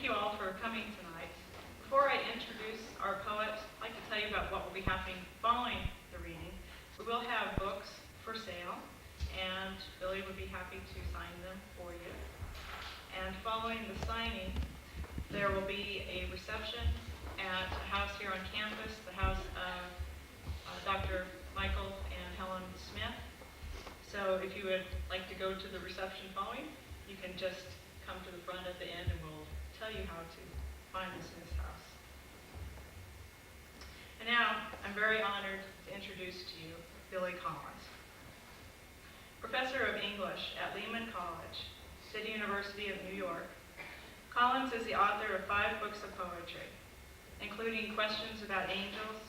thank you all for coming tonight. Before I introduce our poet, I'd like to tell you about what will be happening following the reading. We will have books for sale, and Billy would be happy to sign them for you. And following the signing, there will be a reception at a house here on campus, the house of Dr. Michael and Helen Smith. So if you would like to go to the reception following, you can just come to the front at the end and we'll tell you how to find the Smith's house. And now, I'm very honored to introduce to you Billy Collins. Professor of English at Lehman College, City University of New York, Collins is the author of 5 books of poetry, including Questions About Angels,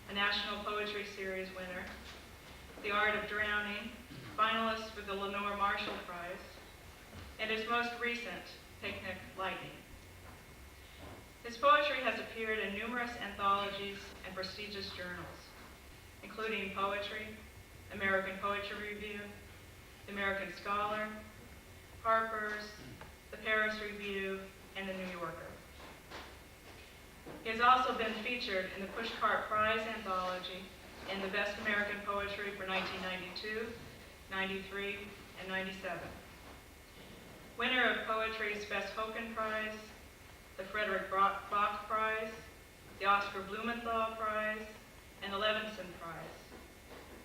a National Poetry Series winner, The Art of Drowning, finalist for the Lenore Marshall Prize, and his most recent, Picnic Lightning. His poetry has appeared in numerous anthologies and prestigious journals, including Poetry, American Poetry Review, The American Scholar, Harper's, The Paris Review, and The New Yorker. He has also been featured in the Pushcart Prize anthology in the Best American Poetry for 1992, 93, and 97. Winner of Poetry's Best Hoken Prize, the Frederick Bach Prize, the Oscar Blumenthal Prize, and the Levinson Prize.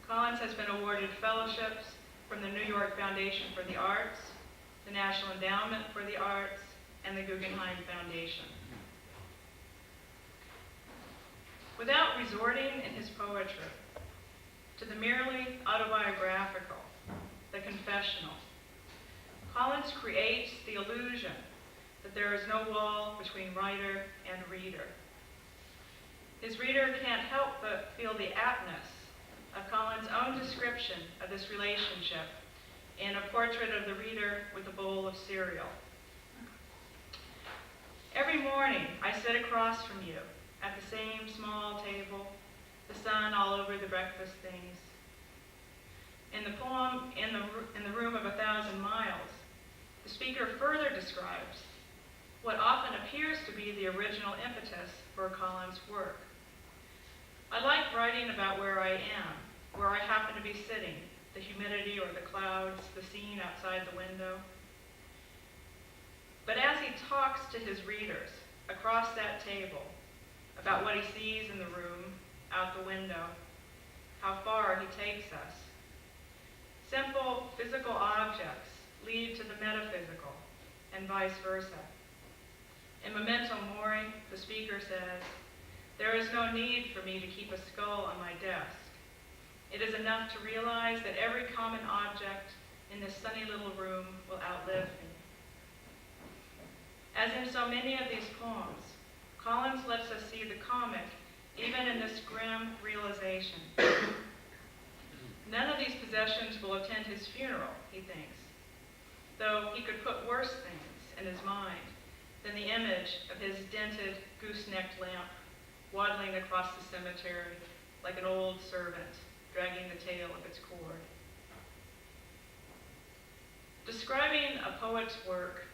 Collins has been awarded fellowships from the New York Foundation for the Arts, the National Endowment for the Arts, and the Guggenheim Foundation. Without resorting in his poetry to the merely autobiographical, the confessional, Collins creates the illusion that there is no wall between writer and reader. His reader can't help but feel the aptness of Collins' own description of this relationship in A Portrait of the Reader with a Bowl of Cereal. Every morning, I sit across from you at the same small table, the sun all over the breakfast things. In the poem, In the Room of 1,000 Miles, the speaker further describes what often appears to be the original impetus for Collins' work. I like writing about where I am, where I happen to be sitting, the humidity or the clouds, the scene outside the window. But as he talks to his readers across that table about what he sees in the room, out the window, how far he takes us, simple physical objects lead to the metaphysical, and vice versa. In Memento Mori, the speaker says, "There is no need for me to keep a skull on my desk. It is enough to realize that every common object in this sunny little room will outlive me." As in so many of these poems, Collins lets us see the comic even in this grim realization. None of these possessions will attend his funeral, he thinks, though he could put worse things in his mind than the image of his dented goose-necked lamp waddling across the cemetery like an old servant dragging the tail of its cord. Describing a poet's work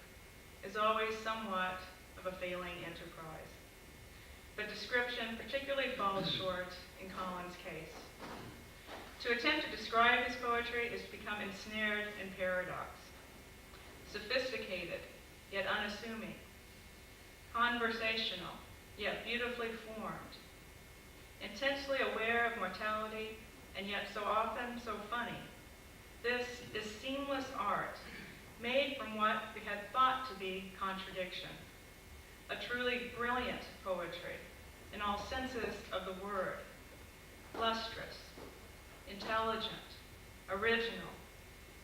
is always somewhat of a failing enterprise, but description particularly falls short in Collins' case. To attempt to describe his poetry is to become ensnared in paradox. Sophisticated, yet unassuming. Conversational, yet beautifully formed. Intensely aware of mortality, and yet so often so funny. This is seamless art, made from what we had thought to be contradiction. A truly brilliant poetry, in all senses of the word. Lustrous, intelligent, original,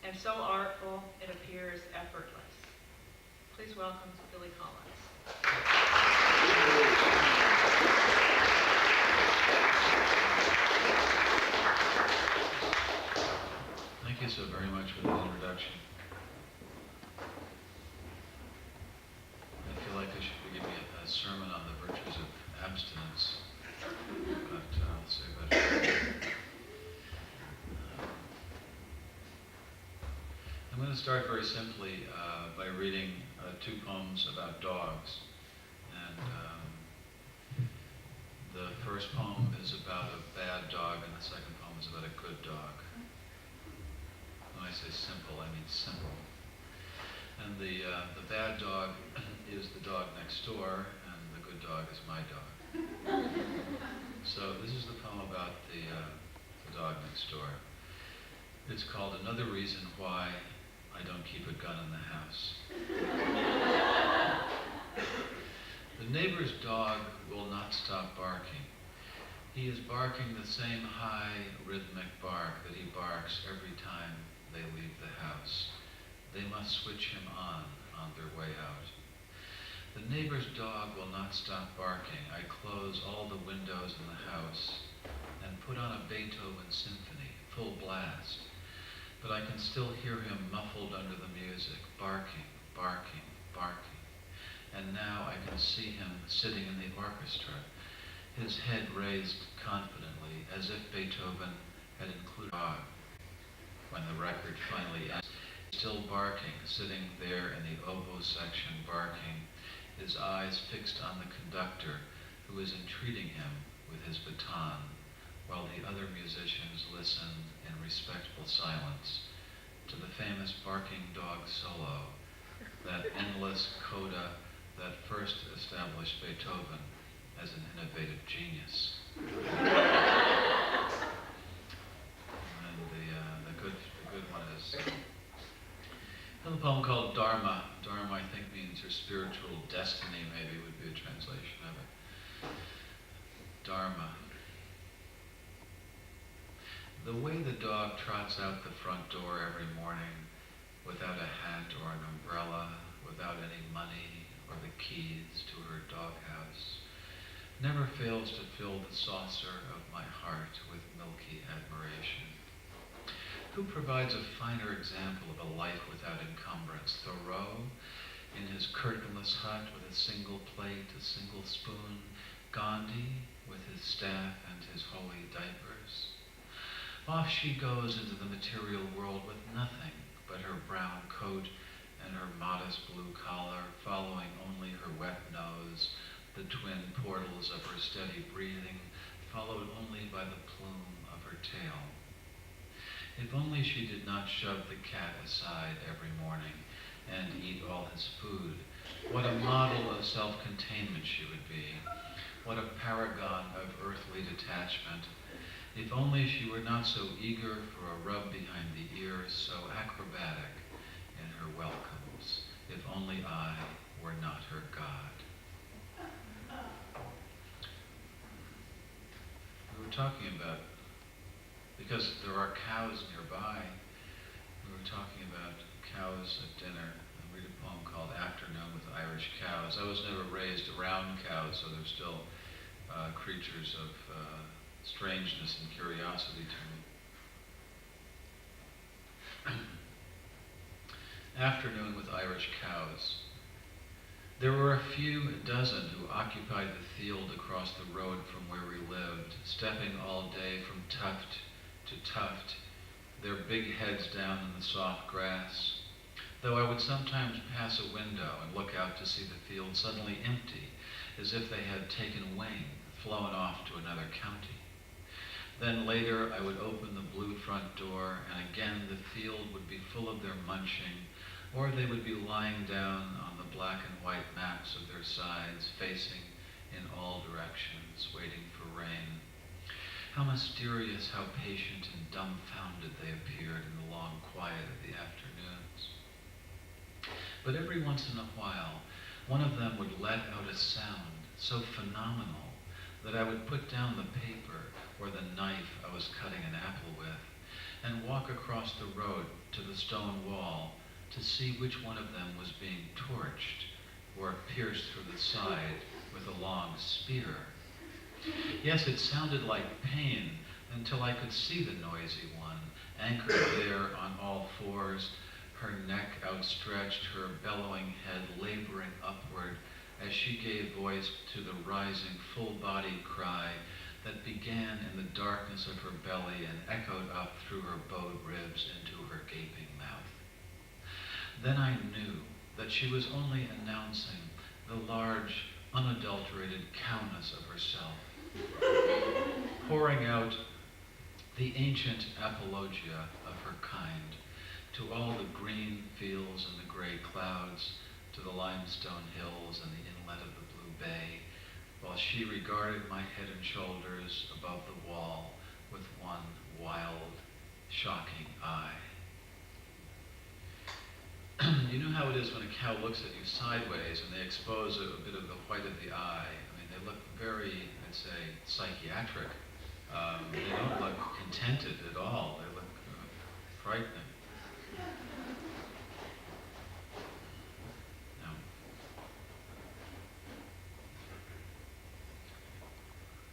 and so artful it appears effortless. Please welcome Billy Collins. Thank you so very much for the introduction. I feel like I should be giving a sermon on the virtues of abstinence, but I'll say better. I'm going to start very simply by reading 2 poems about dogs. first poem is about a bad dog, and the second poem is about a good dog. When I say simple, I mean simple. And the bad dog is the dog next door, and the good dog is my dog. So this is the poem about the dog next door. It's called Another Reason Why I Don't Keep a Gun in the House. The neighbor's dog will not stop barking. He is barking the same high, rhythmic bark that he barks every time they leave the house. They must switch him on their way out. The neighbor's dog will not stop barking. I close all the windows in the house and put on a Beethoven symphony, full blast. But I can still hear him muffled under the music, barking, barking, barking. And now I can see him sitting in the orchestra, his head raised confidently, as if Beethoven had included a dog. When the record finally ends, still barking, sitting there in the oboe section barking, his eyes fixed on the conductor who is entreating him with his baton, while the other musicians listened in respectful silence to the famous barking dog solo, that endless coda that first established Beethoven as an innovative genius. And the good one is another poem called Dharma. Dharma, I think, means your spiritual destiny, maybe would be a translation of it. Dharma. The way the dog trots out the front door every morning without a hat or an umbrella, without any money or the keys to her doghouse, never fails to fill the saucer of my heart with milky admiration. Who provides a finer example of a life without encumbrance? Thoreau, in his curtainless hut with a single plate, a single spoon. Gandhi, with his staff and his holy diapers. Off she goes into the material world with nothing but her brown coat and her modest blue collar, following only her wet nose, the twin portals of her steady breathing, followed only by the plume of her tail. If only she did not shove the cat aside every morning and eat all his food, what a model of self-containment she would be. What a paragon of earthly detachment. If only she were not so eager for a rub behind the ears, so acrobatic in her welcomes. If only I were not her God. We were talking about, because there are cows nearby, we were talking about cows at dinner. I read a poem called Afternoon with Irish Cows. I was never raised around cows, so they're still creatures of strangeness and curiosity to me. Afternoon with Irish Cows. There were a few dozen who occupied the field across the road from where we lived, stepping all day from tuft to tuft, their big heads down in the soft grass. Though I would sometimes pass a window and look out to see the field suddenly empty, as if they had taken wing, flown off to another county. Then later I would open the blue front door, and again the field would be full of their munching, or they would be lying down on the black and white maps of their sides, facing in all directions, waiting for rain. How mysterious, how patient and dumbfounded they appeared in the long quiet of the afternoons. But every once in a while, one of them would let out a sound so phenomenal that I would put down the paper or the knife I was cutting an apple with and walk across the road to the stone wall to see which one of them was being torched or pierced through the side with a long spear. Yes, it sounded like pain until I could see the noisy one, anchored there on all fours, her neck outstretched, her bellowing head laboring upward as she gave voice to the rising full-bodied cry that began in the darkness of her belly and echoed up through her bowed ribs into her gaping mouth. Then I knew that she was only announcing the large, unadulterated cowness of herself, pouring out the ancient apologia of her kind to all the green fields and the gray clouds, to the limestone hills and the inlet of the blue bay, while she regarded my head and shoulders above the wall with one wild, shocking eye. You know how it is when a cow looks at you sideways and they expose a bit of the white of the eye. I mean, they look very, I'd say, psychiatric. They don't look contented at all. They look frightening. Now,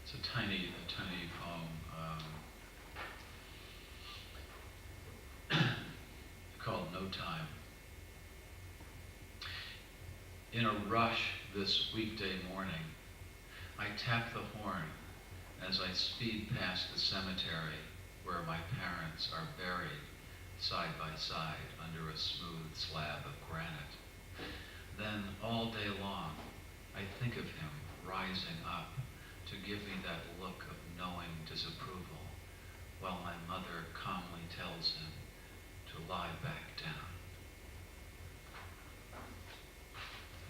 it's a tiny poem called No Time. In a rush this weekday morning, I tap the horn as I speed past the cemetery where my parents are buried side by side under a smooth slab of granite. Then all day long, I think of him rising up to give me that look of knowing disapproval, while my mother calmly tells him to lie back down.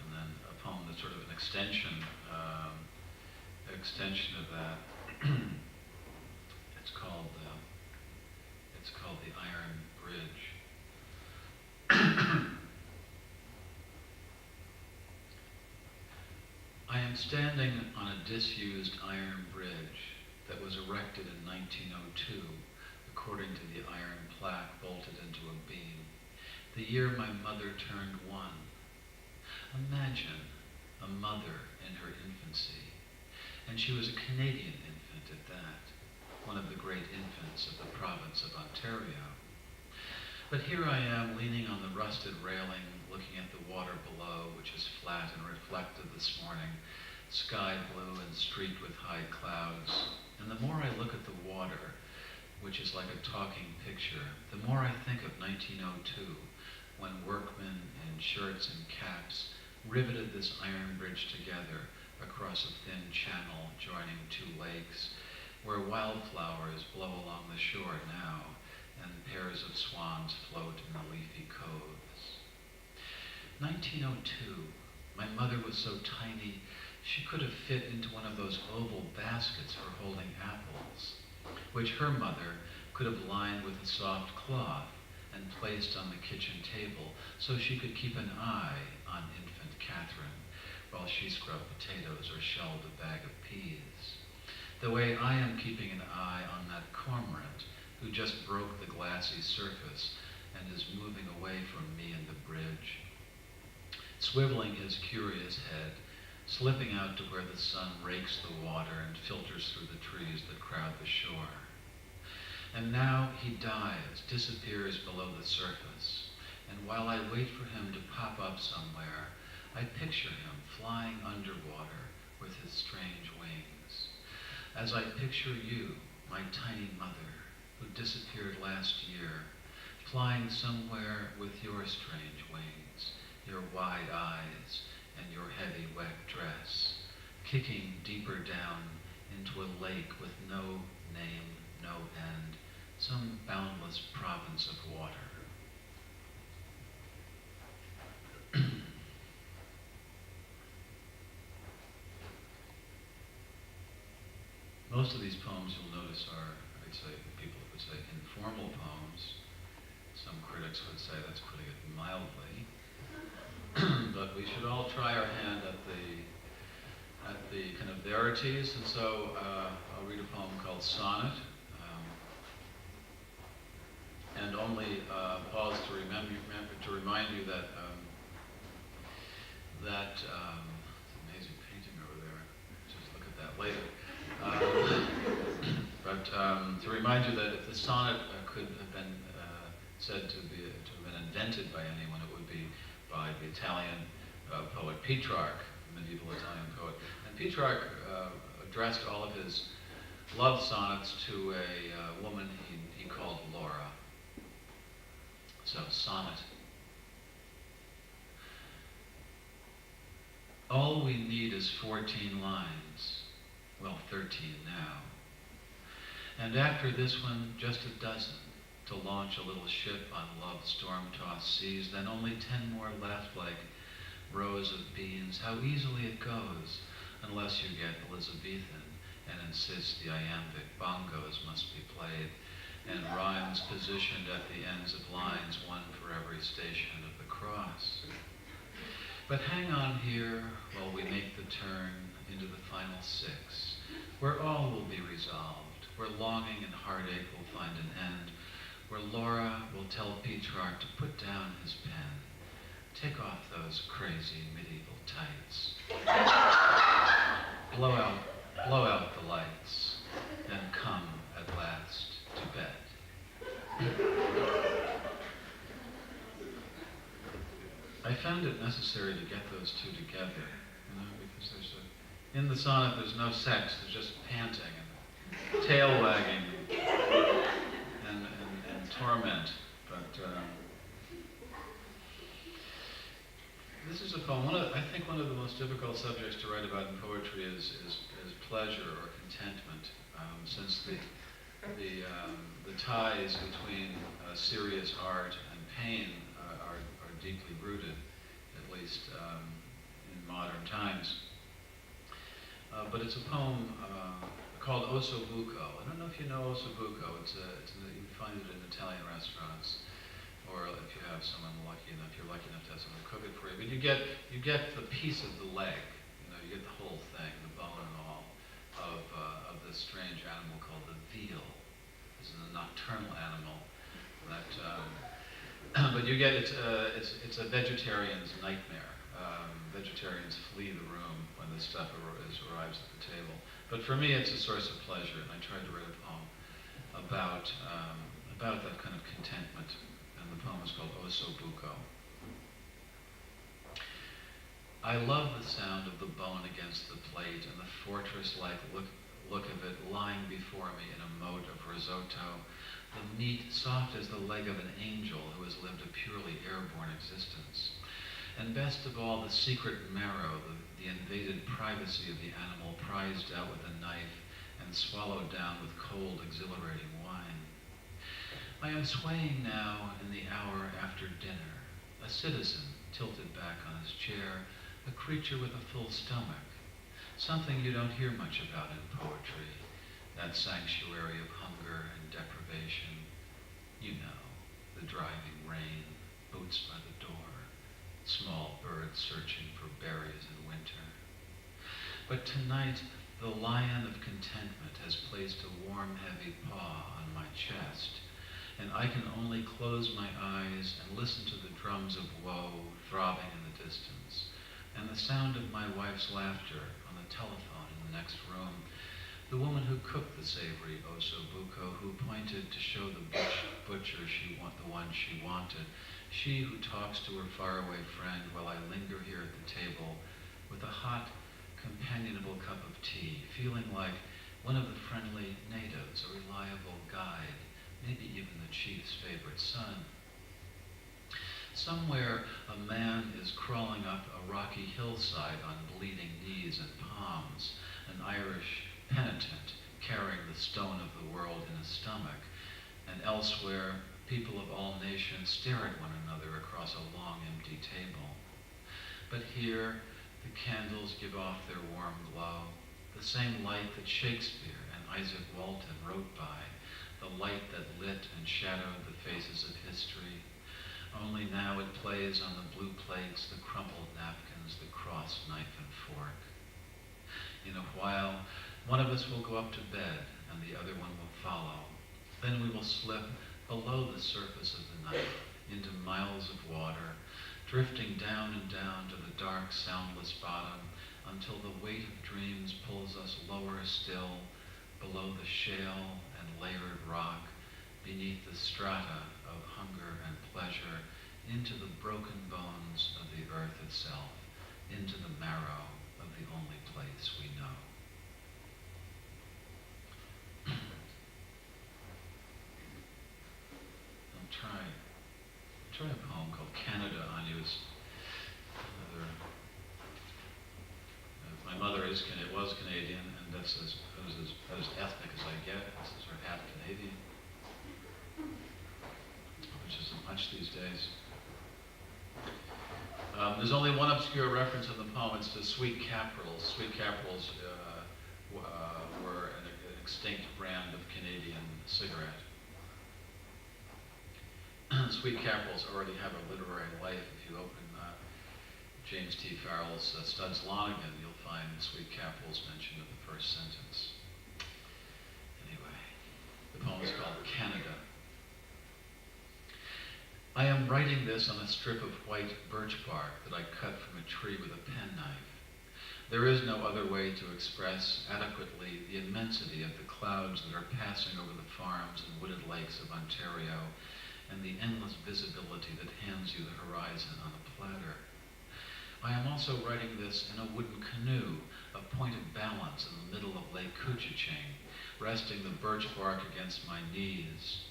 And then a poem that's sort of an extension of that. It's called The Iron Bridge. I am standing on a disused iron bridge that was erected in 1902 according to the iron plaque bolted into a beam, the year my mother turned 1. Imagine a mother in her infancy, and she was a Canadian infant at that, one of the great infants of the province of Ontario. But here I am leaning on the rusted railing, looking at the water below, which is flat and reflective this morning, sky blue and streaked with high clouds. And the more I look at the water, which is like a talking picture, the more I think of 1902, when workmen in shirts and caps riveted this iron bridge together across a thin channel joining 2 lakes, where wildflowers blow along the shore now, and pairs of swans float in the leafy coves. 1902, my mother was so tiny she could have fit into one of those oval baskets for holding apples, which her mother could have lined with a soft cloth and placed on the kitchen table so she could keep an eye on infant Catherine while she scrubbed potatoes or shelled a bag of peas. The way I am keeping an eye on that cormorant who just broke the glassy surface and is moving away from me and the bridge, swiveling his curious head, slipping out to where the sun rakes the water and filters through the trees that crowd the shore. And now he dives, disappears below the surface, and while I wait for him to pop up somewhere, I picture him flying underwater with his strange wings, as I picture you, my tiny mother, who disappeared last year, flying somewhere with your strange wings, your wide eyes, and your heavy wet dress, kicking deeper down into a lake with no name, no end, some boundless province of water. Most of these poems, you'll notice, are, I'd say, people would say informal poems. Some critics would say that's putting it mildly. But we should all try our hand at the kind of verities, and so I'll read a poem called Sonnet, and only pause to remind you that it's an amazing painting over there. Just look at that later. But to remind you that if the sonnet could have been said to have been invented by anyone, it would be by the Italian poet Petrarch, medieval Italian poet. And Petrarch addressed all of his love sonnets to a woman he called Laura. So, sonnet. All we need is 14 lines, well, 13 now. And after this one, just a dozen, to launch a little ship on love's storm-tossed seas, then only 10 more left like rows of beans. How easily it goes, unless you get Elizabethan and insist the iambic bongos must be played, and rhymes positioned at the ends of lines, one for every station of the cross. But hang on here while we make the turn into the final 6, where all will be resolved, where longing and heartache will find an end, where Laura will tell Petrarch to put down his pen, take off those crazy medieval tights, blow out the lights, and come at last to bed. I found it necessary to get those two together, because in the sonnet there's no sex, there's just panting and tail wagging and torment. But this is a poem. I think one of the most difficult subjects to write about in poetry is pleasure or contentment, since the ties between serious art and pain are deeply rooted, at least in modern times. But it's a poem called Osso Buco. I don't know if you know Osso Buco. You find it in Italian restaurants, or if you have someone you're lucky enough to have someone cook it for you. But you get the piece of the leg. You get the whole thing, the bone and all, of this strange animal called the veal. This is a nocturnal animal that. But you get it's a vegetarian's nightmare. Vegetarians flee the room when this stuff arrives at the table. But for me, it's a source of pleasure, and I tried to write a poem about that kind of contentment. And the poem is called Osso Buco. I love the sound of the bone against the plate and the fortress-like look of it lying before me in a moat of risotto. The meat soft as the leg of an angel who has lived a purely airborne existence. And best of all, the secret marrow, the invaded privacy of the animal prized out with a knife and swallowed down with cold, exhilarating wine. I am swaying now in the hour after dinner, a citizen tilted back on his chair, a creature with a full stomach, something you don't hear much about in poetry, that sanctuary of hunger and deprivation. You know, the driving rain, boots by the door, small birds searching for berries in winter. But tonight, the lion of contentment has placed a warm, heavy paw on my chest, and I can only close my eyes and listen to the drums of woe throbbing in the distance, and the sound of my wife's laughter on the telephone in the next room, the woman who cooked the savory Osso Buco, who pointed to show the butcher the one she wanted, she who talks to her faraway friend while I linger here at the table with a hot, companionable cup of tea, feeling like one of the friendly natives, a reliable guide, maybe even the chief's favorite son. Somewhere a man is crawling up a rocky hillside on bleeding knees and palms, an Irish penitent carrying the stone of the world in his stomach, and elsewhere people of all nations stare at one another across a long empty table. But here the candles give off their warm glow, the same light that Shakespeare and Isaac Walton wrote by, the light that lit and shadowed the faces of history. Only now it plays on the blue plates, the crumpled napkins, the crossed knife and fork. In a while, one of us will go up to bed and the other one will follow. Then we will slip below the surface of the night into miles of water, drifting down and down to the dark, soundless bottom until the weight of dreams pulls us lower still, below the shale and layered rock, beneath the strata of hunger and pleasure, into the broken bones of the earth itself, into the marrow of the only place we know. I'll try a poem called Canada on You. My mother it was Canadian, and that's as ethnic as I get. It's sort of half Canadian, which isn't much these days. There's only one obscure reference in the poem. It's to sweet caporals. Sweet caporals were an extinct brand of Canadian cigarette. Sweet caporals already have a literary life. If you open James T. Farrell's Studs Lonigan, you'll find sweet caporals mentioned in the first sentence. Anyway, the poem is called Canada. I am writing this on a strip of white birch bark that I cut from a tree with a penknife. There is no other way to express adequately the immensity of the clouds that are passing over the farms and wooded lakes of Ontario, and the endless visibility that hands you the horizon on a platter. I am also writing this in a wooden canoe, a point of balance in the middle of Lake Couchiching, resting the birch bark against my knees.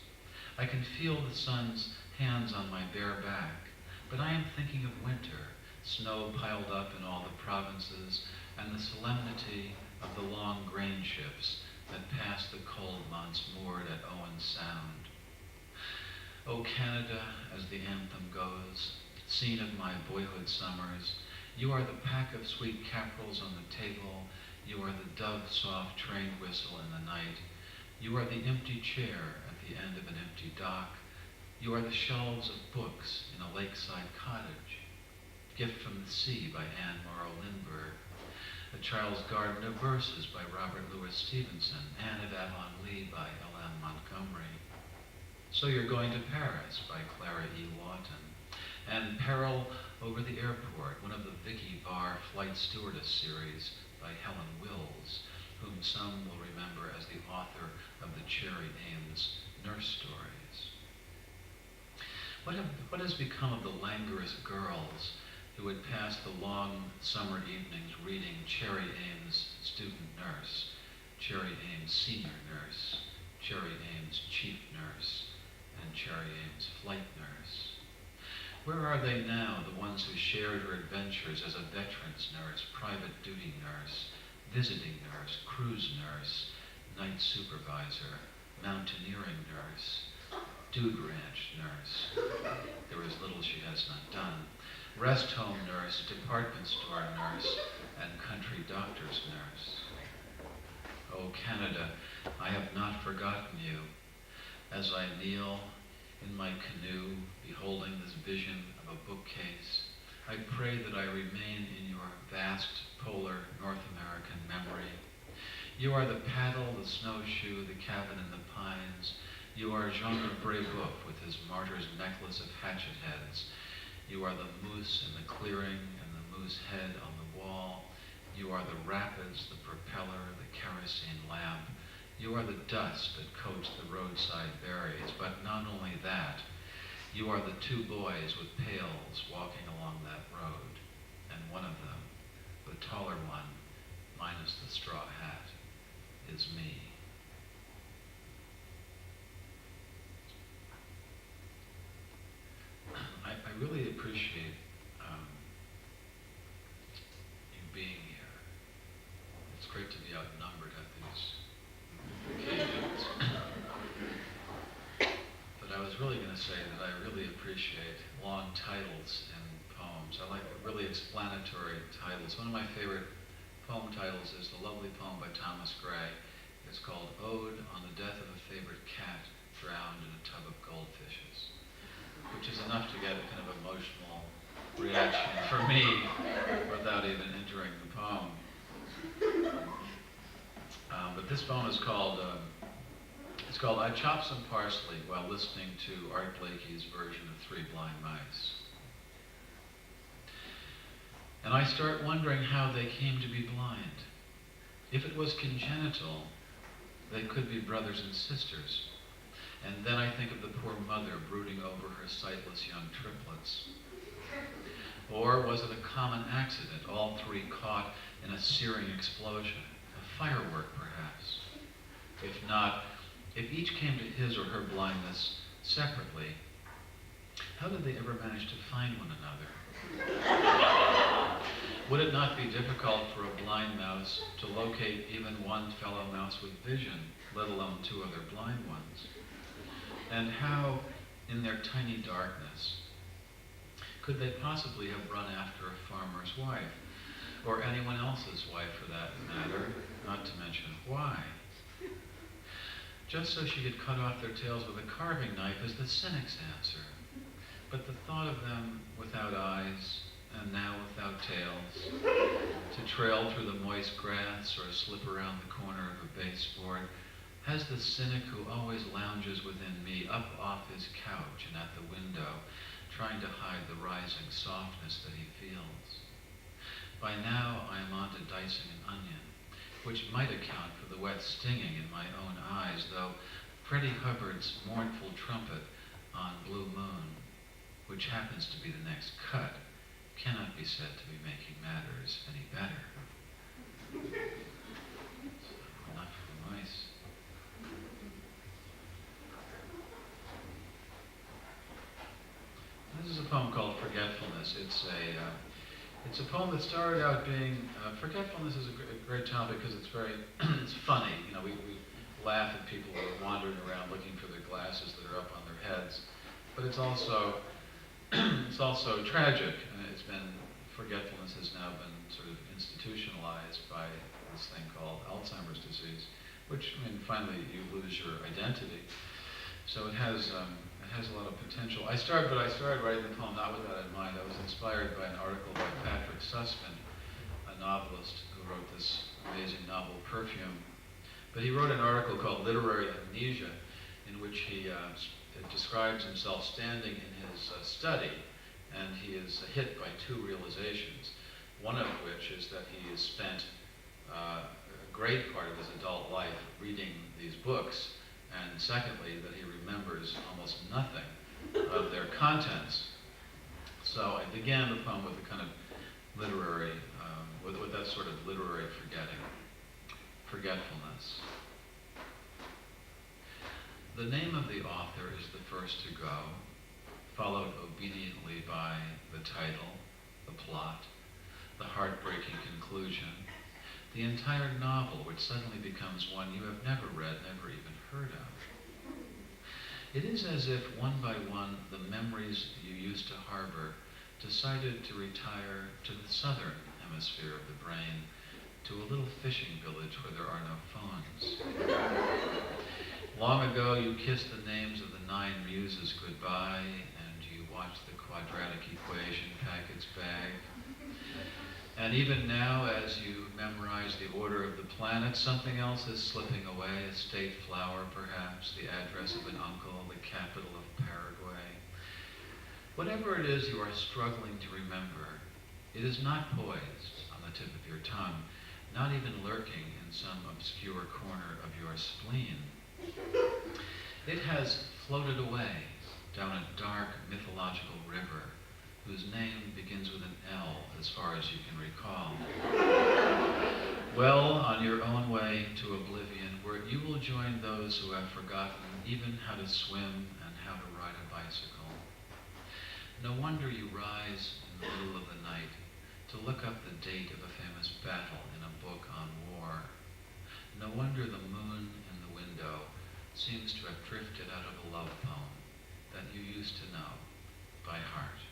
I can feel the sun's hands on my bare back, but I am thinking of winter, snow piled up in all the provinces, and the solemnity of the long grain ships that pass the cold months moored at Owen Sound. O Canada, as the anthem goes, scene of my boyhood summers, you are the pack of sweet caporals on the table, you are the dove-soft train whistle in the night, you are the empty chair at the end of an empty dock, you are the shelves of books in a lakeside cottage, Gift from the Sea by Anne Morrow Lindbergh, A Child's Garden of Verses by Robert Louis Stevenson, Anne of Avonlea by L.M. Montgomery, So You're Going to Paris by Clara E. Lawton, and Peril Over the Airport, one of the Vicky Barr Flight Stewardess series by Helen Wills, whom some will remember as the author of the Cherry Ames nurse stories. What has become of the languorous girls who would pass the long summer evenings reading Cherry Ames Student Nurse, Cherry Ames Senior Nurse, Cherry Ames Chief Nurse, and Cherry Ames Flight Nurse? Where are they now, the ones who shared her adventures as a veterans nurse, private duty nurse, visiting nurse, cruise nurse, night supervisor, mountaineering nurse, dude ranch nurse, there is little she has not done, rest home nurse, department store nurse, and country doctor's nurse? Oh, Canada, I have not forgotten you. As I kneel in my canoe, beholding this vision of a bookcase, I pray that I remain in your vast polar North American memory. You are the paddle, the snowshoe, the cabin in the pines. You are Jean de Brébeuf with his martyr's necklace of hatchet heads. You are the moose in the clearing and the moose head on the wall. You are the rapids, the propeller, the kerosene lamp. You are the dust that coats the roadside berries, but not only that, you are the two boys with pails walking along that road, and one of them, the taller one, minus the straw hat, is me. I really appreciate you being here. It's great to be outnumbered at these occasions. But I was really going to say that I really appreciate long titles in poems. I like really explanatory titles. One of my favorite poem titles is the lovely poem by Thomas Gray. It's called Ode on the Death of a Favorite Cat Drowned in a Tub of Goldfishes, which is enough to get a kind of emotional reaction for me without even entering the poem. But this poem is called, I Chopped Some Parsley While Listening to Art Blakey's version of Three Blind Mice. And I start wondering how they came to be blind. If it was congenital, they could be brothers and sisters. And then I think of the poor mother brooding over her sightless young triplets. Or was it a common accident, all three caught in a searing explosion, a firework perhaps? If not, if each came to his or her blindness separately, how did they ever manage to find one another? Would it not be difficult for a blind mouse to locate even one fellow mouse with vision, let alone two other blind ones? And how, in their tiny darkness, could they possibly have run after a farmer's wife, or anyone else's wife for that matter, not to mention why? Just so she could cut off their tails with a carving knife is the cynic's answer. But the thought of them without eyes, and now without tails, to trail through the moist grass or slip around the corner of a baseboard, has the cynic who always lounges within me up off his couch and at the window, trying to hide the rising softness that he feels. By now I am on to dicing an onion, which might account for the wet stinging in my own eyes, though Freddie Hubbard's mournful trumpet on Blue Moon, which happens to be the next cut, cannot be said to be making matters any better. So, enough for mice. This is a poem called Forgetfulness. It's a poem that started out being, forgetfulness is a great topic because it's very, it's funny. You know, we laugh at people who are wandering around looking for their glasses that are up on their heads. But it's also, it's also tragic. Forgetfulness has now been sort of institutionalized by this thing called Alzheimer's disease, which, I mean, finally you lose your identity. So it has a lot of potential. I started writing the poem not with that in mind. I was inspired by an article by Patrick Sussman, a novelist who wrote this amazing novel, Perfume. But he wrote an article called Literary Amnesia, in which he describes himself standing in his study, and he is hit by two realizations. One of which is that he has spent a great part of his adult life reading these books, and secondly, that he remembers almost nothing of their contents. So I began the poem with a kind of literary, with that sort of literary forgetfulness. The name of the author is the first to go, followed obediently by the title, the plot, the heartbreaking conclusion, the entire novel, which suddenly becomes one you have never read, never even heard of. It is as if, one by one, the memories you used to harbor decided to retire to the southern hemisphere of the brain, to a little fishing village where there are no phones. Long ago, you kissed the names of the 9 muses goodbye, and you watched the quadratic equation pack its bag. And even now, as you memorize the order of the planets, something else is slipping away, a state flower perhaps, the address of an uncle, the capital of Paraguay. Whatever it is you are struggling to remember, it is not poised on the tip of your tongue, not even lurking in some obscure corner of your spleen. It has floated away down a dark mythological river whose name begins with an L as far as you can recall. Well, on your own way to oblivion, where you will join those who have forgotten even how to swim and how to ride a bicycle. No wonder you rise in the middle of the night to look up the date of a famous battle in a book on war. No wonder the moon in the window seems to have drifted out of a love poem that you used to know by heart.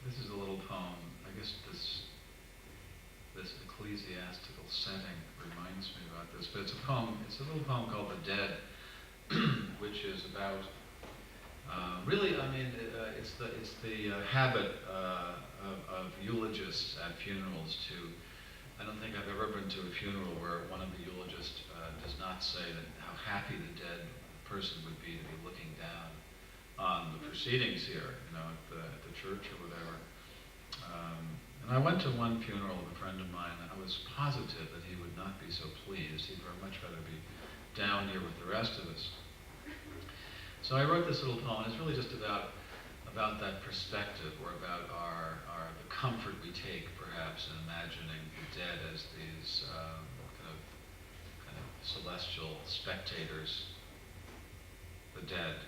This is a little poem. I guess this ecclesiastical setting reminds me about this, but it's a little poem called The Dead, which is about, really, I mean, it's the habit of eulogists at funerals to, I don't think I've ever been to a funeral where one of the eulogists does not say that how happy the dead person would be to be looking down on the proceedings here, you know, at the church or whatever. And I went to one funeral of a friend of mine, and I was positive that he would not be so pleased. He'd very much rather be down here with the rest of us. So I wrote this little poem, and it's really just about that perspective, or about the comfort we take, perhaps, in imagining the dead as these kind of celestial spectators, the dead,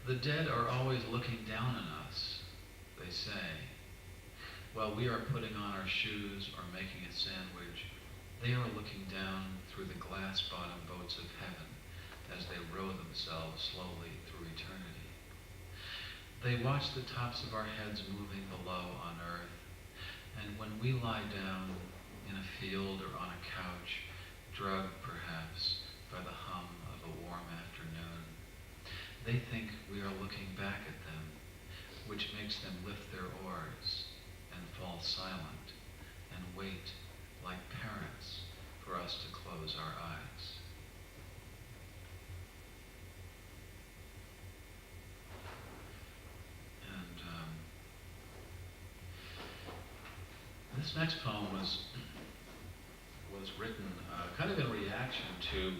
The dead are always looking down on us, they say. While we are putting on our shoes or making a sandwich, they are looking down through the glass-bottom boats of heaven as they row themselves slowly through eternity. They watch the tops of our heads moving below on earth, and when we lie down in a field or on a couch, drugged perhaps by the hum of a warm afternoon, they think we are looking back at them, which makes them lift their oars and fall silent and wait like parents for us to close our eyes. And this next poem was written kind of in reaction to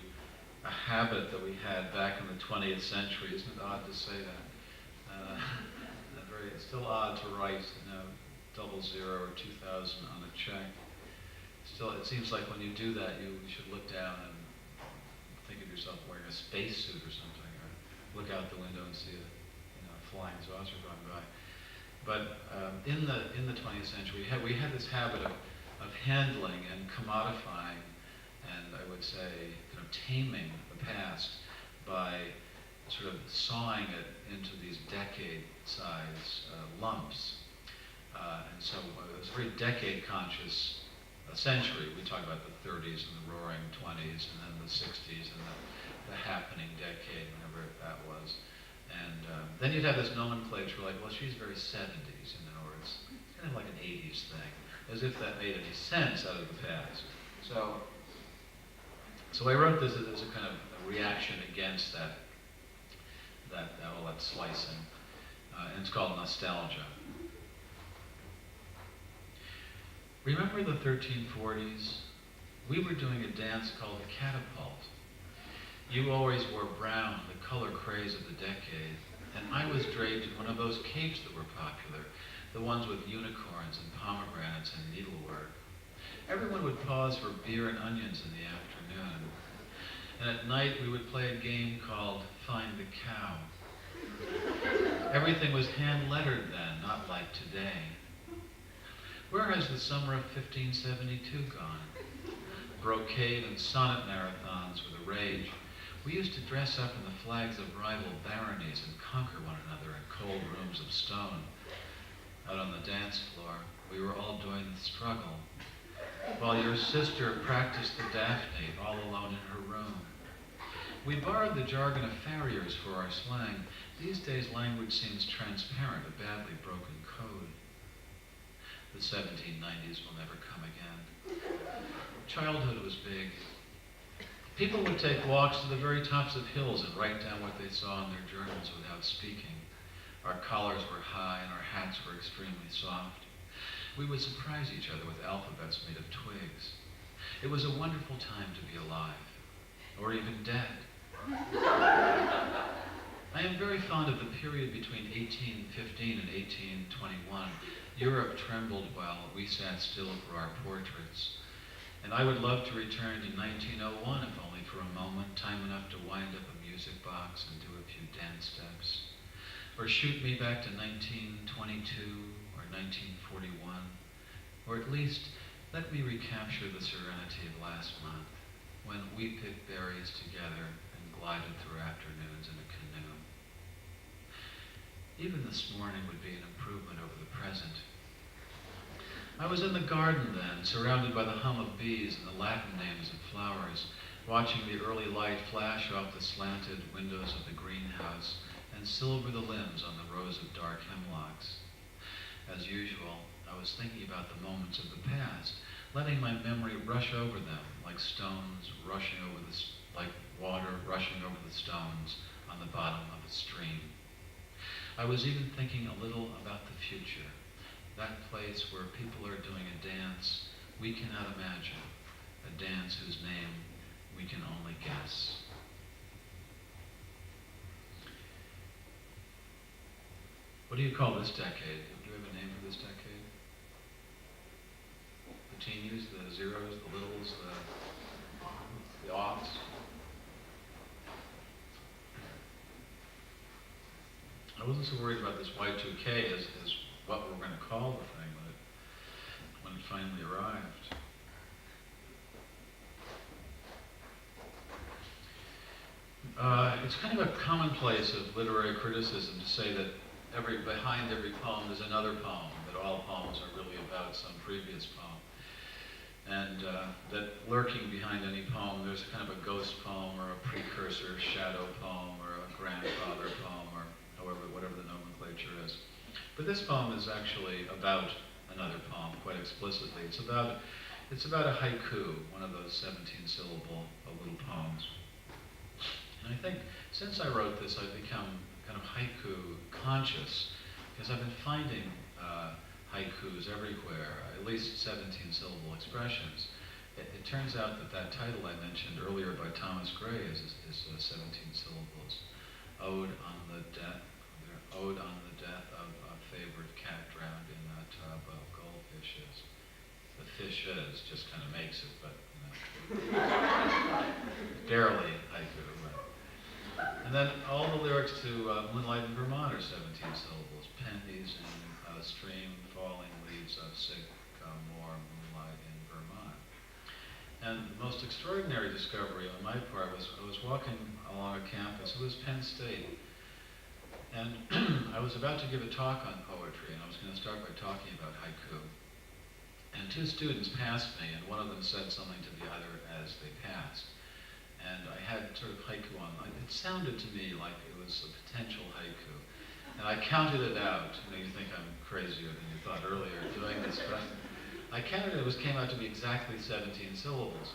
a habit that we had back in the 20th century. Isn't it odd to say that? It's still odd to write, 00 or 2000 on a check. Still, it seems like when you do that, you should look down and think of yourself wearing a spacesuit or something, or look out the window and see a flying saucer going by. But in the 20th century, we had this habit of handling and commodifying, and I would say kind of taming the past by sort of sawing it into these decade-size lumps. And so it was a very decade-conscious century. We talk about the 30s and the roaring 20s, and then the 60s and the happening decade, whenever that was. And then you'd have this nomenclature like, well, she's very 70s, or it's kind of like an 80s thing, as if that made any sense out of the past. So I wrote this as a kind of a reaction against that slicing, and it's called Nostalgia. Remember the 1340s? We were doing a dance called the catapult. You always wore brown, the color craze of the decade, and I was draped in one of those capes that were popular, the ones with unicorns and pomegranates and needlework. Everyone would pause for beer and onions in the afternoon, and at night we would play a game called Find the Cow. Everything was hand-lettered then, not like today. Where has the summer of 1572 gone? Brocade and sonnet marathons were the rage. We used to dress up in the flags of rival baronies and conquer one another in cold rooms of stone. Out on the dance floor, we were all doing the struggle, while your sister practiced the Daphne all alone in her room. We borrowed the jargon of farriers for our slang. These days language seems transparent, a badly broken code. The 1790s will never come again. Childhood was big. People would take walks to the very tops of hills and write down what they saw in their journals without speaking. Our collars were high and our hats were extremely soft. We would surprise each other with alphabets made of twigs. It was a wonderful time to be alive, or even dead. I am very fond of the period between 1815 and 1821. Europe trembled while we sat still for our portraits. And I would love to return to 1901, if only for a moment, time enough to wind up a music box and do a few dance steps. Or shoot me back to 1922 or 1941. Or at least let me recapture the serenity of last month, when we picked berries together and glided through afternoons in a canoe. Even this morning would be an improvement over the present. I was in the garden then, surrounded by the hum of bees and the Latin names of flowers, watching the early light flash off the slanted windows of the greenhouse and silver the limbs on the rows of dark hemlocks. As usual, I was thinking about the moments of the past, letting my memory rush over them like stones rushing over like water rushing over the stones on the bottom of a stream. I was even thinking a little about the future, that place where people are doing a dance we cannot imagine, a dance whose name we can only guess. What do you call this decade? Do you have a name for this decade? The teenies, the zeros, the littles, the aughts? I wasn't so worried about this Y2K as what we were going to call the thing when it finally arrived. It's kind of a commonplace of literary criticism to say that behind every poem is another poem, that all poems are really about some previous poem. And that lurking behind any poem, there's kind of a ghost poem or a precursor shadow poem or a grandfather poem or whatever the nomenclature is. But this poem is actually about another poem, quite explicitly. It's about a haiku, one of those 17-syllable little poems. And I think since I wrote this, I've become kind of haiku conscious, because I've been finding haikus everywhere, at least 17-syllable expressions. It turns out that title I mentioned earlier by Thomas Gray is 17 syllables. Ode on the death of a favored cat drowned in a tub of goldfishes. The fishes just kind of makes it, but barely haiku. And then all the lyrics to Moonlight in Vermont are 17 syllables. Pennies in a stream, falling leaves of sycamore, moonlight in Vermont. And the most extraordinary discovery on my part was I was walking along a campus. It was Penn State. And I was about to give a talk on poetry, and I was going to start by talking about haiku. And two students passed me, and one of them said something to the other as they passed. And I had sort of haiku on. It sounded to me like it was a potential haiku. And I counted it out. You think I'm crazier than you thought earlier doing this, but I counted it. Came out to be exactly 17 syllables.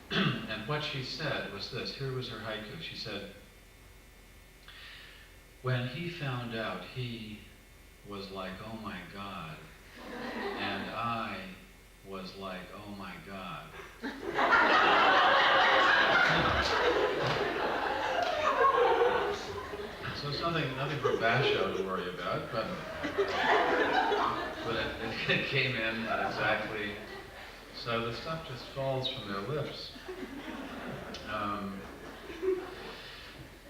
And what she said was this. Here was her haiku. She said, when he found out, he was like, oh my God. And I was like, oh my God. So it's nothing for Basho to worry about, but it came in exactly. So the stuff just falls from their lips.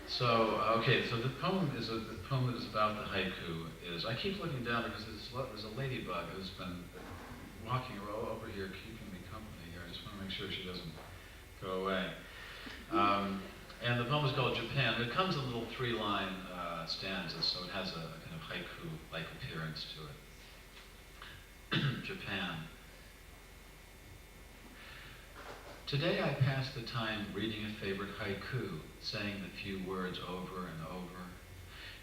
So the poem that is about the haiku is, I keep looking down because there's a ladybug who's been walking over here, keeping me company here. I just want to make sure she doesn't go away. And the poem is called Japan. It comes in little 3-line stanzas, so it has a kind of haiku-like appearance to it. Japan. Today I pass the time reading a favorite haiku, saying the few words over and over.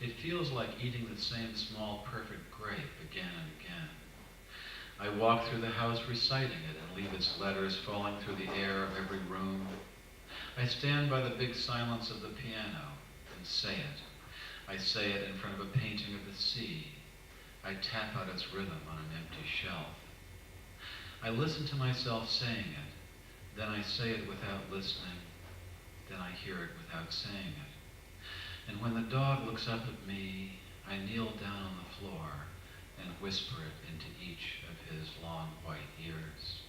It feels like eating the same small perfect grape again and again. I walk through the house reciting it and leave its letters falling through the air of every room. I stand by the big silence of the piano and say it. I say it in front of a painting of the sea. I tap out its rhythm on an empty shelf. I listen to myself saying it. Then I say it without listening. Then I hear it without saying it. And when the dog looks up at me, I kneel down on the floor and whisper it into each of his long white ears.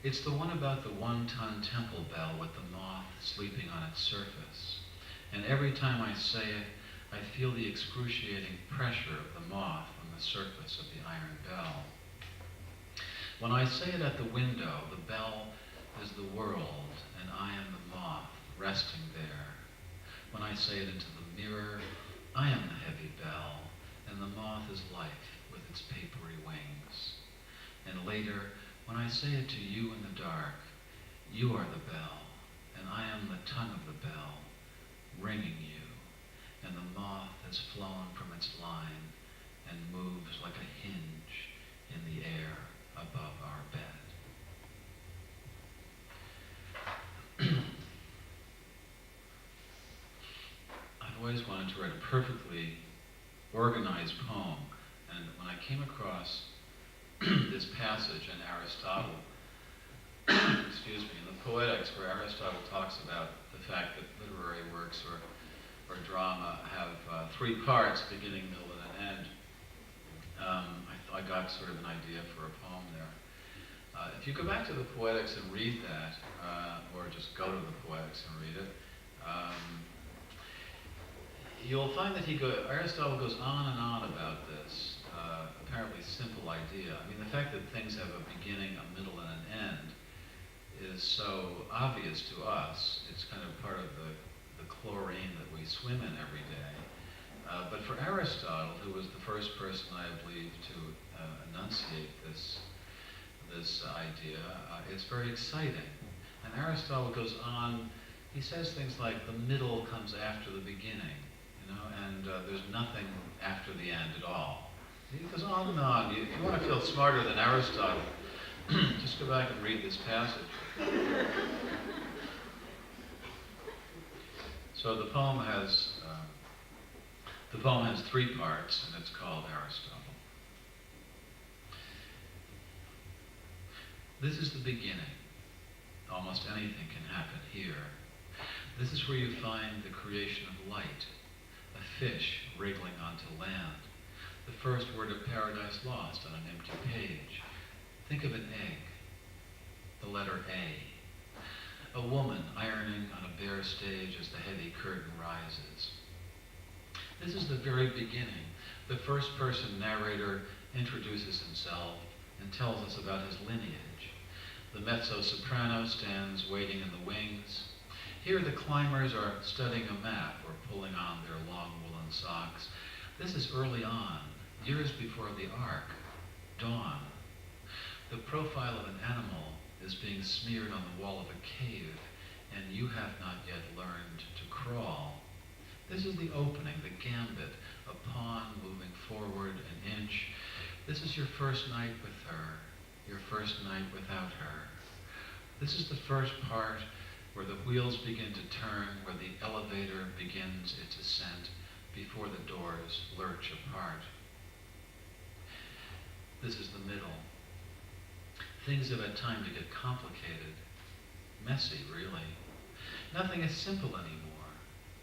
It's the one about the 1-ton temple bell with the moth sleeping on its surface. And every time I say it, I feel the excruciating pressure of the moth on the surface of the iron bell. When I say it at the window, the bell is the world, and I am the moth resting there. When I say it into the mirror, I am the heavy bell, and the moth is life with its papery wings. And later, when I say it to you in the dark, you are the bell, and I am the tongue of the bell, ringing you, and the moth has flown from its line and moves like a hinge in the air above our bed. I've always wanted to write a perfectly organized poem, and when I came across this passage in Aristotle, excuse me, in the Poetics, where Aristotle talks about the fact that literary works or drama have 3 parts, beginning, middle, and an end, I got sort of an idea for a poem there. If you go back to the Poetics and read that, or just go to the Poetics and read it, you'll find that Aristotle goes on and on about this apparently simple idea. I mean, the fact that things have a beginning, a middle, and an end is so obvious to us. It's kind of part of the chlorine that we swim in every day. But for Aristotle, who was the first person, I believe, to enunciate this idea, it's very exciting. And Aristotle goes on, he says things like the middle comes after the beginning, and there's nothing after the end at all. He goes on and on. If you want to feel smarter than Aristotle, just go back and read this passage. So the poem has 3 parts, and it's called Aristotle. This is the beginning. Almost anything can happen here. This is where you find the creation of light, a fish wriggling onto land, the first word of Paradise Lost on an empty page. Think of an egg, the letter A woman ironing on a bare stage as the heavy curtain rises. This is the very beginning. The first person narrator introduces himself and tells us about his lineage. The mezzo-soprano stands waiting in the wings. Here the climbers are studying a map or pulling on their long woolen socks. This is early on, years before the ark, dawn. The profile of an animal is being smeared on the wall of a cave, and you have not yet learned to crawl. This is the opening, the gambit, a pawn moving forward an inch. This is your first night with her, your first night without her. This is the first part where the wheels begin to turn, where the elevator begins its ascent before the doors lurch apart. This is the middle. Things have had time to get complicated, messy, really. Nothing is simple anymore.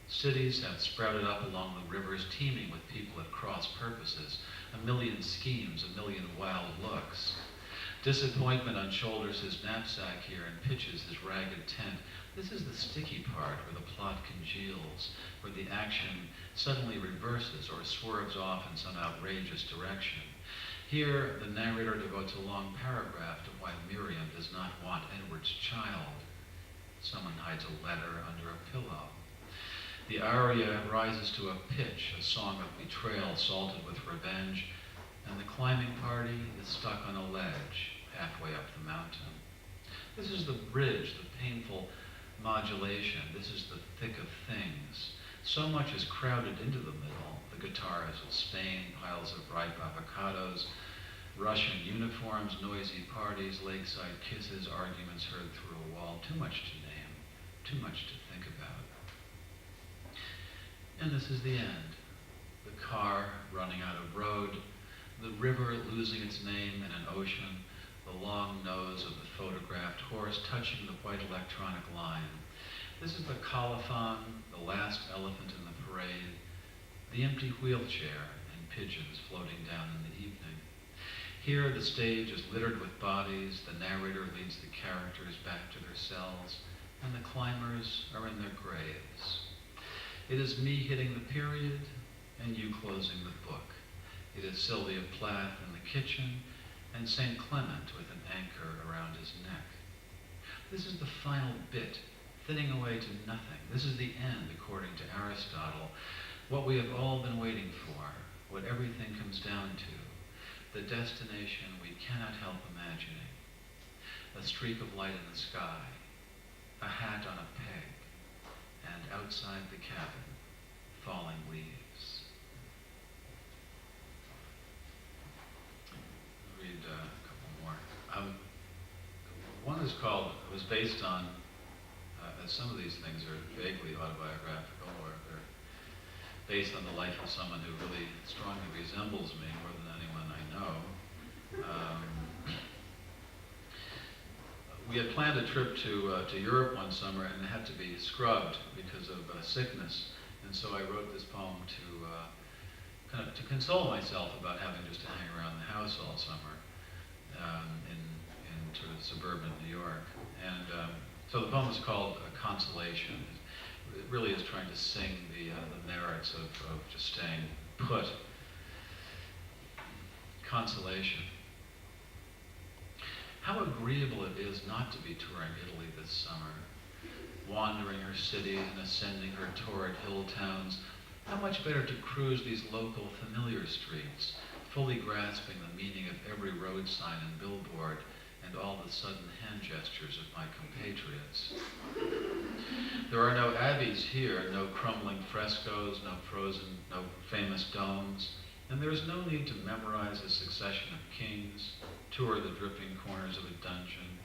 Cities have sprouted up along the rivers, teeming with people at cross purposes, a million schemes, a million wild looks. Disappointment unshoulders his knapsack here and pitches his ragged tent. This is the sticky part where the plot congeals, where the action suddenly reverses or swerves off in some outrageous direction. Here, the narrator devotes a long paragraph to why Miriam does not want Edward's child. Someone hides a letter under a pillow. The aria rises to a pitch, a song of betrayal salted with revenge, and the climbing party is stuck on a ledge halfway up the mountain. This is the bridge, the painful modulation. This is the thick of things. So much is crowded into the middle. The guitars of Spain, piles of ripe avocados, Russian uniforms, noisy parties, lakeside kisses, arguments heard through a wall. Too much to name, too much to think about. And this is the end. The car running out of road, the river losing its name in an ocean, the long nose of the photographed horse touching the white electronic line. This is the colophon, the last elephant in the parade, the empty wheelchair and pigeons floating down in the evening. Here the stage is littered with bodies, the narrator leads the characters back to their cells, and the climbers are in their graves. It is me hitting the period, and you closing the book. It is Sylvia Plath in the kitchen, and St. Clement with an anchor around his neck. This is the final bit, thinning away to nothing. This is the end, according to Aristotle, what we have all been waiting for, what everything comes down to, the destination we cannot help imagining. A streak of light in the sky, a hat on a peg, and outside the cabin, falling leaves. I'll read a couple more. One is called, it was based on, some of these things are vaguely autobiographical, or they're based on the life of someone who really strongly resembles me more than anyone I know. We had planned a trip to Europe one summer, and it had to be scrubbed because of sickness. And so I wrote this poem to console myself about having just to hang around the house all summer in sort of suburban New York. And so the poem is called Consolation. it really is trying to sing the merits of just staying put. Consolation. How agreeable it is not to be touring Italy this summer, wandering her cities and ascending her torrid hill towns. How much better to cruise these local familiar streets, fully grasping the meaning of every road sign and billboard and all the sudden hand gestures of my compatriots. There are no abbeys here, no crumbling frescoes, no famous domes, and there is no need to memorize a succession of kings, tour the dripping corners of a dungeon.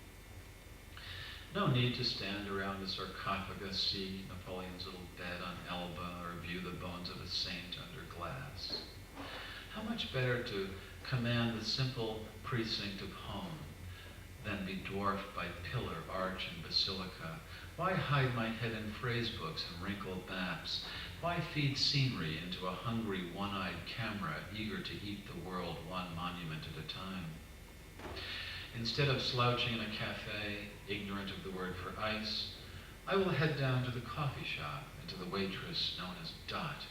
No need to stand around a sarcophagus, see Napoleon's little bed on Elba, or view the bones of a saint under glass. How much better to command the simple precinct of home than be dwarfed by pillar, arch, and basilica. Why hide my head in phrase books and wrinkled maps? Why feed scenery into a hungry, one-eyed camera eager to eat the world one monument at a time? Instead of slouching in a cafe, ignorant of the word for ice, I will head down to the coffee shop and to the waitress known as Dot.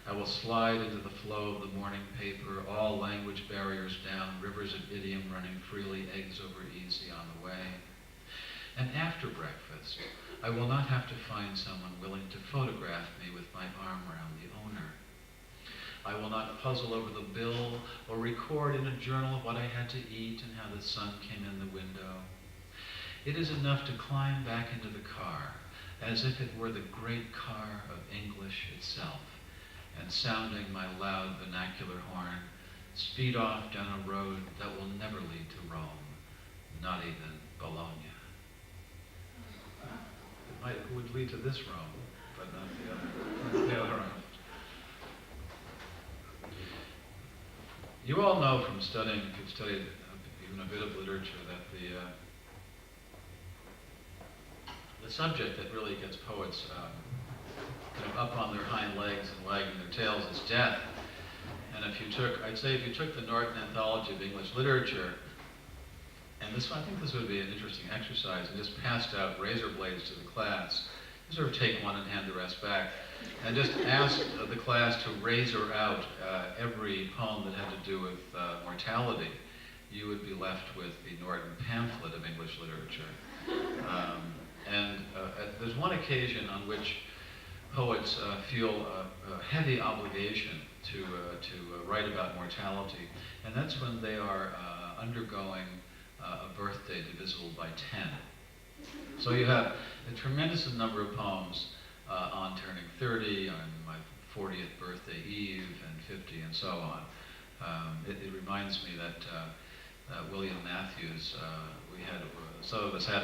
I will slide into the flow of the morning paper, all language barriers down, rivers of idiom running freely, eggs over easy on the way. And after breakfast, I will not have to find someone willing to photograph me with my arm around the owner. I will not puzzle over the bill or record in a journal what I had to eat and how the sun came in the window. It is enough to climb back into the car, as if it were the great car of English itself, and sounding my loud vernacular horn, speed off down a road that will never lead to Rome, not even Bologna. It would lead to this Rome, but not the other Rome. You all know from studying, if you've studied even a bit of literature, that the subject that really gets poets kind of up on their hind legs and wagging their tails is death. And if you took the Norton Anthology of English Literature, and I think this would be an interesting exercise, and just passed out razor blades to the class, you sort of take one and hand the rest back, and just ask the class to razor out every poem that had to do with mortality, you would be left with the Norton pamphlet of English literature. There's one occasion on which poets feel a heavy obligation to write about mortality, and that's when they are undergoing a birthday divisible by 10. So you have a tremendous number of poems on turning 30, on my 40th birthday eve, and 50, and so on. It reminds me that William Matthews, some of us had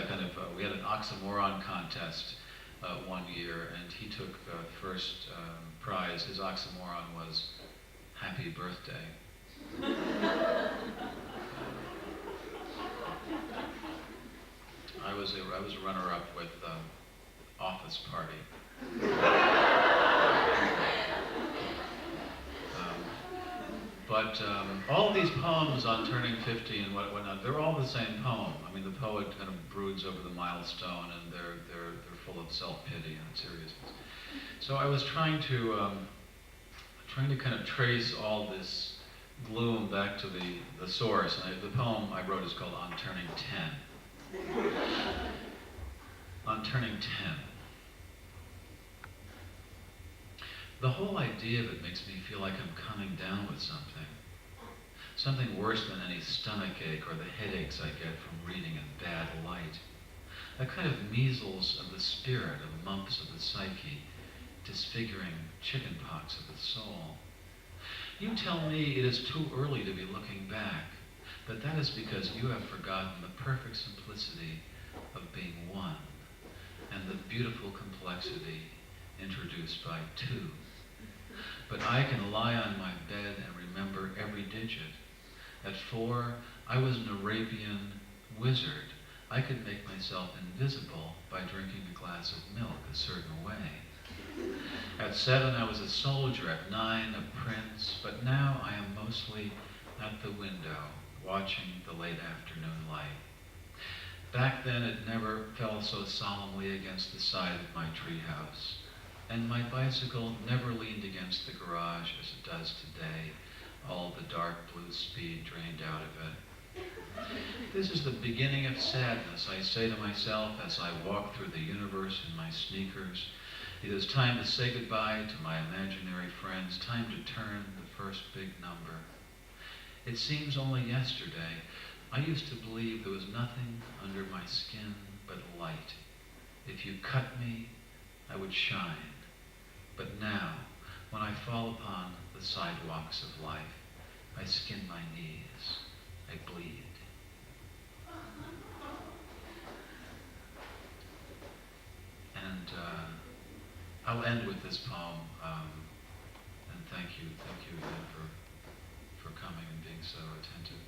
we had an oxymoron contest one year, and he took first prize. His oxymoron was "Happy Birthday." I was a runner-up with "Office Party." But all these poems on turning 50 and whatnot, they're all the same poem. I mean, the poet kind of broods over the milestone, and they're full of self-pity and seriousness. So I was trying to kind of trace all this gloom back to the source. And the poem I wrote is called "On Turning 10." On turning 10. The whole idea of it makes me feel like I'm coming down with something. Something worse than any stomach ache or the headaches I get from reading in bad light. A kind of measles of the spirit, of mumps of the psyche, disfiguring chickenpox of the soul. You tell me it is too early to be looking back, but that is because you have forgotten the perfect simplicity of being one, and the beautiful complexity introduced by two. But I can lie on my bed and remember every digit. At 4, I was an Arabian wizard. I could make myself invisible by drinking a glass of milk a certain way. At 7, I was a soldier. At 9, a prince. But now I am mostly at the window, watching the late afternoon light. Back then it never fell so solemnly against the side of my treehouse, and my bicycle never leaned against the garage as it does today, all the dark blue speed drained out of it. This is the beginning of sadness, I say to myself as I walk through the universe in my sneakers. It is time to say goodbye to my imaginary friends, time to turn the first big number. It seems only yesterday I used to believe there was nothing under my skin but light. If you cut me, I would shine. But now, when I fall upon the sidewalks of life, I skin my knees, I bleed. And I'll end with this poem, and thank you again for coming and being so attentive.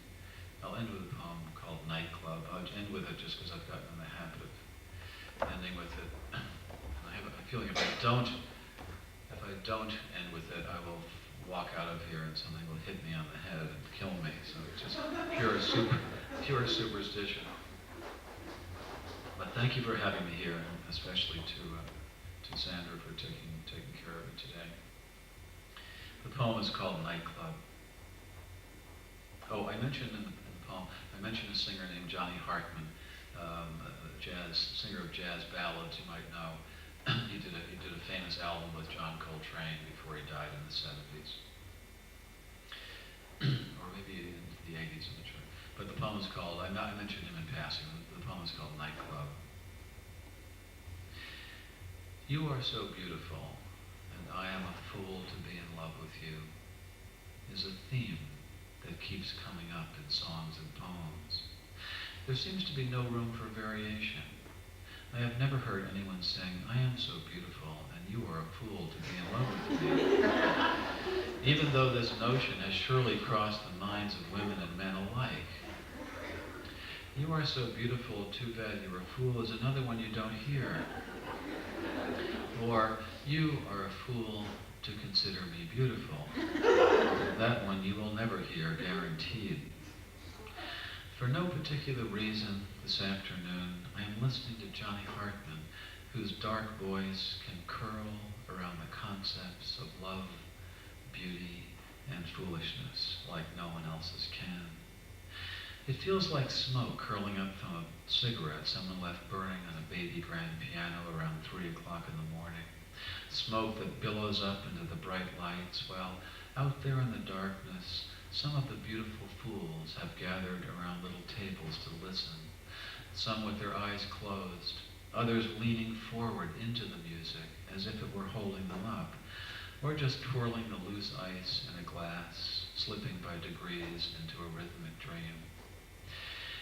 I'll end with a poem called Nightclub. I'll end with it just because I've gotten in the habit of ending with it. And I have a feeling if I don't end with it, I will walk out of here and something will hit me on the head and kill me. So it's just pure superstition. But thank you for having me here, and especially to Sandra for taking care of it today. The poem is called Nightclub. Oh, I mentioned in the poem, I mentioned a singer named Johnny Hartman, a singer of jazz ballads you might know. He did a famous album with John Coltrane before he died in the 70s. Or maybe in the 80s, I'm not sure. But the poem is called, I mentioned him in passing, the poem is called Nightclub. You are so beautiful, and I am a fool to be in love with you, is a theme that keeps coming up in songs and poems. There seems to be no room for variation. I have never heard anyone sing, I am so beautiful, and you are a fool to be in love with me. Even though this notion has surely crossed the minds of women and men alike. You are so beautiful, too bad you're a fool is another one you don't hear. Or, you are a fool to consider me beautiful. That one you will never hear, guaranteed. For no particular reason this afternoon, I am listening to Johnny Hartman, whose dark voice can curl around the concepts of love, beauty, and foolishness like no one else's can. It feels like smoke curling up from a cigarette someone left burning on a baby grand piano around 3 o'clock in the morning. Smoke that billows up into the bright lights, while out there in the darkness, some of the beautiful fools have gathered around little tables to listen, some with their eyes closed, others leaning forward into the music as if it were holding them up, or just twirling the loose ice in a glass, slipping by degrees into a rhythmic dream.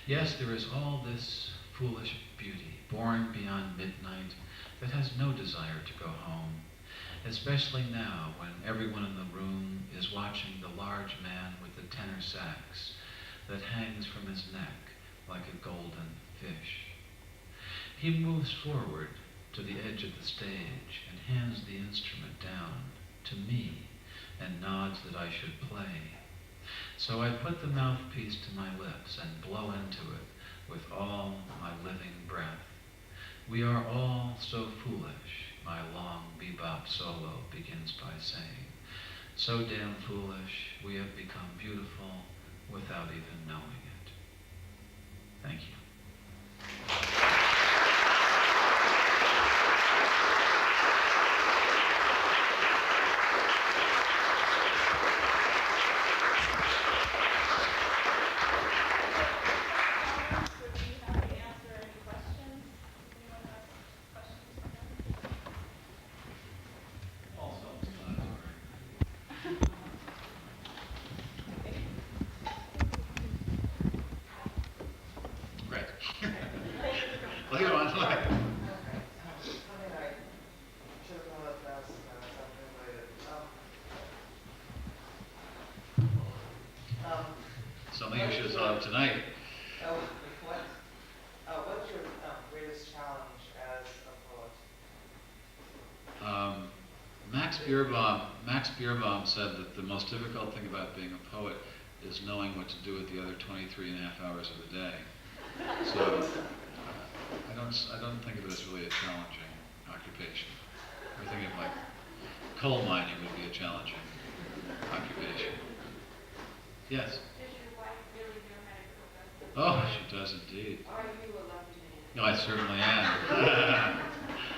Yes, there is all this foolish beauty, born beyond midnight, that has no desire to go home, especially now when everyone in the room is watching the large man with the tenor sax that hangs from his neck like a golden fish. He moves forward to the edge of the stage and hands the instrument down to me and nods that I should play. So I put the mouthpiece to my lips and blow into it with all my living breath. We are all so foolish, my long bebop solo begins by saying. So damn foolish, we have become beautiful without even knowing it. Thank you. Something you should have thought of tonight. What's your greatest challenge as a poet? Max Beerbohm said that the most difficult thing about being a poet is knowing what to do with the other 23 and a half hours of the day. So I don't think of it as really a challenging occupation. I think of like coal mining would be a challenging occupation. Yes. Does your wife really know how to cook? Oh, she does indeed. Are you a lucky man? No, I certainly am.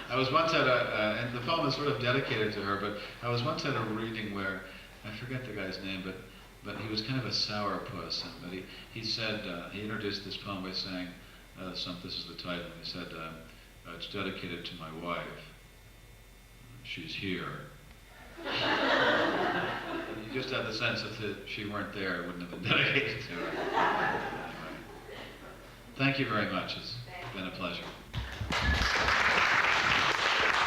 I was once at and the poem is sort of dedicated to her, but I was once at a reading where, I forget the guy's name, but he was kind of a sourpuss, but he said, he introduced this poem by saying, this is the title, and he said, it's dedicated to my wife. She's here. You just have the sense that if she weren't there, it wouldn't have been dedicated to her. Anyway. Thank you very much. It's been a pleasure.